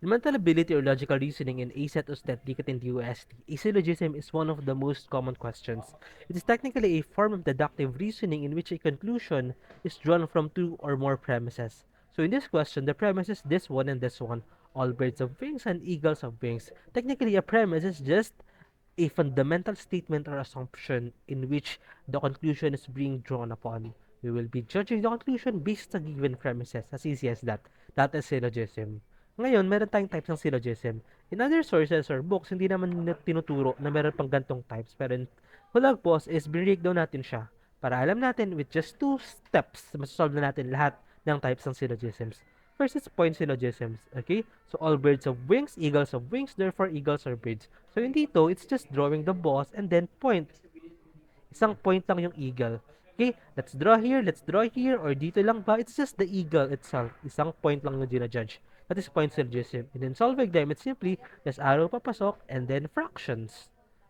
In mental ability or logical reasoning in ACET, USTET, DCAT, and UST, a syllogism is one of the most common questions. It is technically a form of deductive reasoning in which a conclusion is drawn from two or more premises. So in this question, the premise is this one and this one. All birds have wings and eagles have wings. Technically, a premise is just a fundamental statement or assumption in which the conclusion is being drawn upon. We will be judging the conclusion based on given premises. As easy as that. That is syllogism. Ngayon, meron tayong types ng syllogism. In other sources or books, hindi naman tinuturo na meron pang gantong types. Pero in Hulagpos is breakdown natin siya para alam natin with just two steps, masasolve na natin lahat ng types ng syllogisms. First is point syllogisms, okay? So, all birds have wings, eagles have wings, therefore eagles are birds. So, in dito, it's just drawing the boss and then point. Isang point lang yung eagle. Okay, let's draw here, or dito lang ba? It's just the eagle itself. Isang point lang yung ginajudge. That is point syllogism. And then solving them, it's simply just arrow papasok and then fractions.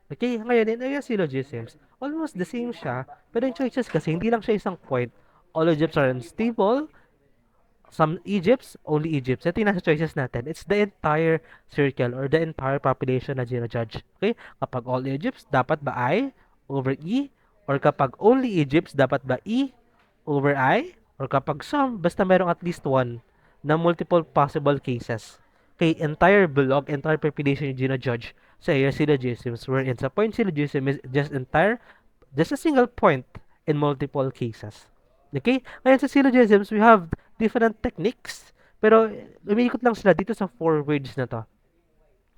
Okay, ngayon in area syllogisms, almost the same siya, pero yung choices kasi hindi lang siya isang point. All Egypts are unstable, some Egypts, only Egypts. Ito yung nasa choices natin. It's the entire circle or the entire population na ginajudge. Okay? Kapag all Egypts, dapat ba I over E? Or kapag only Egypts, dapat ba E over I? Or kapag some, basta merong at least one na multiple possible cases. Okay, entire bulog, entire population yung ginajudge sa area syllogisms wherein sa point syllogism is just a single point in multiple cases. Okay? Ngayon sa syllogisms, we have different techniques, pero umiikot lang sila dito sa four words na to.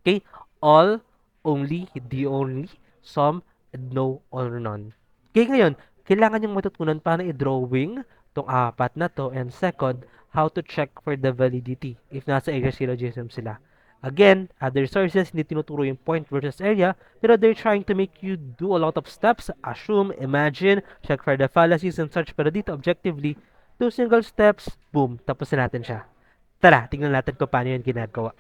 Okay? All, only, the only, some, and no or none. Okay, ngayon, kailangan yung matutunan paano i-drawing tong apat na to, and second, how to check for the validity if nasa area syllogism sila. Again, other sources, hindi tinuturo yung point versus area, pero they're trying to make you do a lot of steps, assume, imagine, check for the fallacies and such, pero dito, objectively, two single steps, boom, tapos na natin siya. Tara, tingnan natin kung paano yun ginagawa.